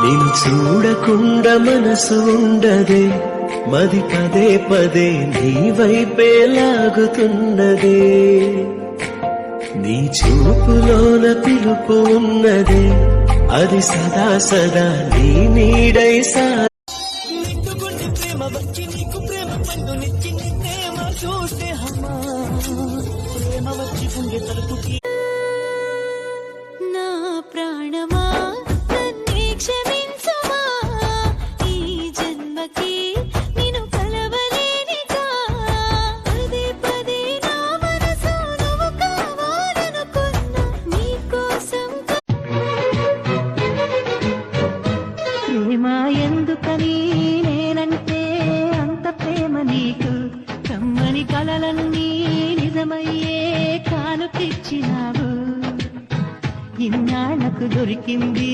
నిన్ను చూడకుండా మనసు ఉండదే, మది పదే పదే నీ వైపే లాగుతున్నదే. నీ చూపులోన పిలుపు ఉన్నదే, అది సదా సదా నీ నీడై ప్రేమ వచ్చి నీకు ప్రేమ పండునిచ్చి ప్రేమ చూస్తే హమా ప్రేమ వచ్చి గుండె తలుపుకి. నా ప్రాణమా నన్నే క్షమించవా, ఈ జన్మకి నిన్ను కలవలేనిగా. పదే పదే నా మనసు నువ్వు కావాలనుకున్నా నీకోసం. ప్రేమ ఎందుకని నేనంటే అంత ప్రేమ నీకు, కమ్మని కలలన్నీ నిజమయ్యే కానుకిచ్చినావు. ఇన్నాళ్లకు దొరికింది